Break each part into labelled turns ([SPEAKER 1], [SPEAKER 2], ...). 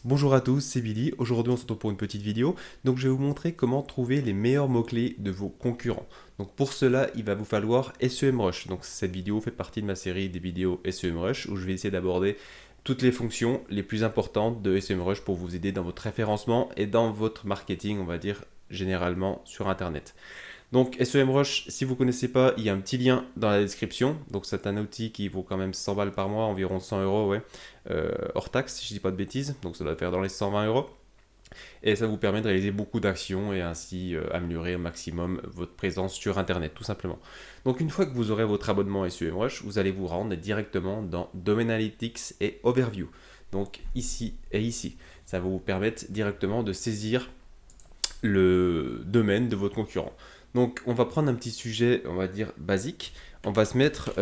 [SPEAKER 1] Bonjour à tous, c'est Billy. Aujourd'hui, on se retrouve pour une petite vidéo. Donc, je vais vous montrer comment trouver les meilleurs mots-clés de vos concurrents. Donc, pour cela, il va vous falloir SEMrush. Donc, cette vidéo fait partie de ma série des vidéos SEMrush où je vais essayer d'aborder toutes les fonctions les plus importantes de SEMrush pour vous aider dans votre référencement et dans votre marketing, on va dire, généralement sur Internet. Donc SEMrush, si vous ne connaissez pas, il y a un petit lien dans la description. Donc c'est un outil qui vaut quand même 100 balles par mois, environ 100 euros, ouais, hors taxe, si je ne dis pas de bêtises. Donc ça doit faire dans les 120 euros. Et ça vous permet de réaliser beaucoup d'actions et ainsi améliorer au maximum votre présence sur Internet, tout simplement. Donc une fois que vous aurez votre abonnement SEMrush, vous allez vous rendre directement dans Domain Analytics et Overview. Donc ici et ici. Ça va vous permettre directement de saisir le domaine de votre concurrent. Donc on va prendre un petit sujet, on va dire basique. On va se mettre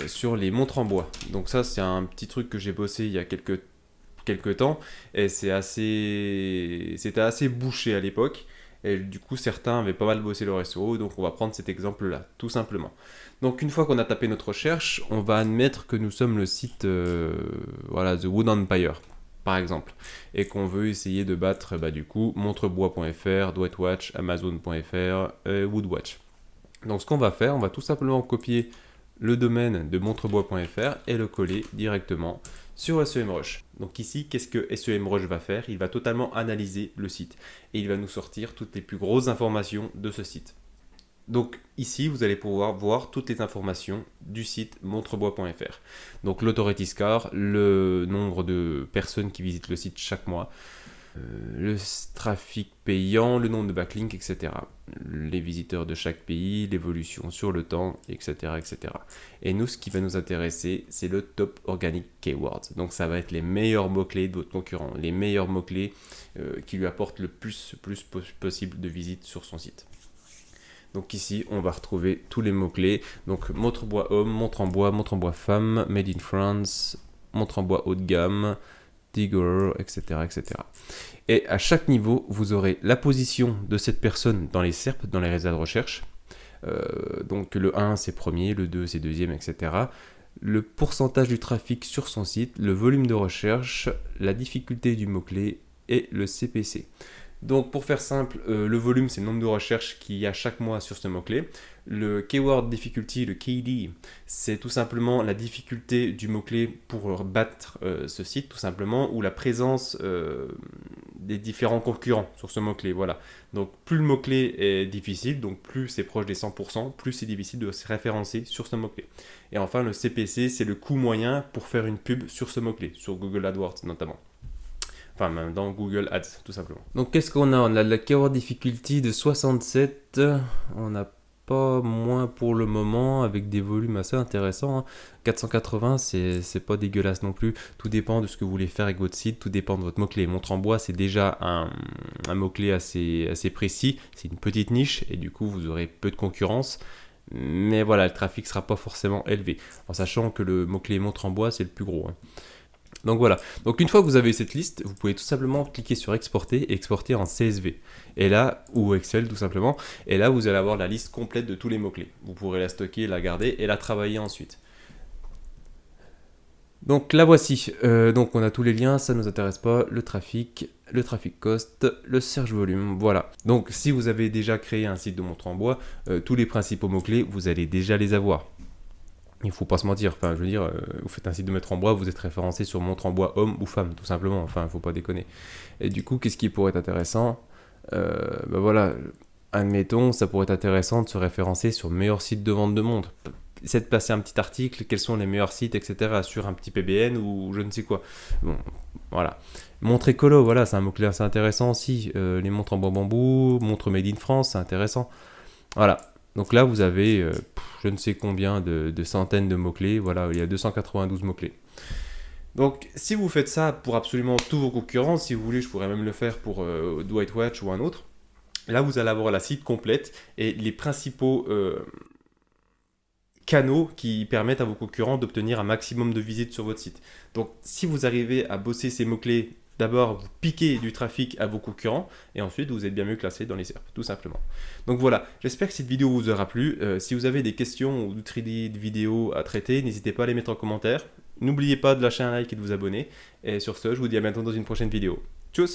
[SPEAKER 1] sur les montres en bois. Donc ça c'est un petit truc que j'ai bossé il y a quelques temps et c'était assez bouché à l'époque. Et du coup certains avaient pas mal bossé leur SEO, donc on va prendre cet exemple là, tout simplement. Donc une fois qu'on a tapé notre recherche, on va admettre que nous sommes le site voilà, The Wood Empire par exemple, et qu'on veut essayer de battre du coup montrebois.fr, Dwightwatch, Amazon.fr, Woodwatch. Donc ce qu'on va faire, on va tout simplement copier le domaine de montrebois.fr et le coller directement sur SEMrush. Donc ici, qu'est-ce que SEMrush va faire? Il va totalement analyser le site et il va nous sortir toutes les plus grosses informations de ce site. Donc ici, vous allez pouvoir voir toutes les informations du site montrebois.fr. Donc l'authority score, le nombre de personnes qui visitent le site chaque mois, le trafic payant, le nombre de backlinks, etc. Les visiteurs de chaque pays, l'évolution sur le temps, etc., etc. Et nous, ce qui va nous intéresser, c'est le top organic keywords. Donc ça va être les meilleurs mots-clés de votre concurrent, les meilleurs mots-clés qui lui apportent le plus possible de visites sur son site. Donc ici, on va retrouver tous les mots-clés. Donc montre en bois homme, montre en bois femme, made in France, montre en bois haut de gamme, Digger, etc., etc. Et à chaque niveau, vous aurez la position de cette personne dans les SERP, dans les résultats de recherche. Donc le 1 c'est premier, le 2 c'est deuxième, etc. Le pourcentage du trafic sur son site, le volume de recherche, la difficulté du mot-clé et le CPC. Donc pour faire simple, le volume c'est le nombre de recherches qu'il y a chaque mois sur ce mot-clé. Le keyword difficulty, le KD, c'est tout simplement la difficulté du mot-clé pour battre ce site, tout simplement, ou la présence des différents concurrents sur ce mot-clé. Voilà. Donc plus le mot-clé est difficile, donc plus c'est proche des 100%, plus c'est difficile de se référencer sur ce mot-clé. Et enfin le CPC, c'est le coût moyen pour faire une pub sur ce mot-clé, sur Google AdWords notamment. Enfin, même dans Google Ads, tout simplement. Donc, qu'est-ce qu'on a? On a la keyword difficulty de 67. On n'a pas moins pour le moment, avec des volumes assez intéressants. 480, c'est pas dégueulasse non plus. Tout dépend de ce que vous voulez faire avec votre site. Tout dépend de votre mot-clé. Montre en bois, c'est déjà un mot-clé assez précis. C'est une petite niche et du coup, vous aurez peu de concurrence. Mais voilà, le trafic ne sera pas forcément élevé. En sachant que le mot-clé montre en bois, c'est le plus gros. Donc voilà, donc une fois que vous avez cette liste, vous pouvez tout simplement cliquer sur exporter et exporter en CSV. Et là, ou Excel tout simplement, et là vous allez avoir la liste complète de tous les mots-clés. Vous pourrez la stocker, la garder et la travailler ensuite. Donc la voici, donc on a tous les liens, ça ne nous intéresse pas, le traffic cost, le search volume, voilà. Donc si vous avez déjà créé un site de montre en bois, tous les principaux mots-clés, vous allez déjà les avoir. Il faut pas se mentir, enfin je veux dire, vous faites un site de montre en bois, vous êtes référencé sur montre en bois homme ou femme, tout simplement, enfin il faut pas déconner. Et du coup, qu'est-ce qui pourrait être intéressant? Voilà, admettons, ça pourrait être intéressant de se référencer sur le meilleur site de vente de montres. Essayez de passer un petit article, quels sont les meilleurs sites, etc. sur un petit PBN ou je ne sais quoi. Bon, voilà. Montre écolo, voilà, c'est un mot-clé assez intéressant aussi. Les montres en bois bambou, montres made in France, c'est intéressant. Voilà. Donc là, vous avez je ne sais combien de centaines de mots-clés. Voilà, il y a 292 mots-clés. Donc, si vous faites ça pour absolument tous vos concurrents, si vous voulez, je pourrais même le faire pour Dwightwatch ou un autre. Là, vous allez avoir la site complète et les principaux canaux qui permettent à vos concurrents d'obtenir un maximum de visites sur votre site. Donc, si vous arrivez à bosser ces mots-clés, d'abord, vous piquez du trafic à vos concurrents et ensuite, vous êtes bien mieux classé dans les SERP, tout simplement. Donc voilà, j'espère que cette vidéo vous aura plu. Si vous avez des questions ou d'autres idées de vidéos à traiter, n'hésitez pas à les mettre en commentaire. N'oubliez pas de lâcher un like et de vous abonner. Et sur ce, je vous dis à bientôt dans une prochaine vidéo. Tchuss!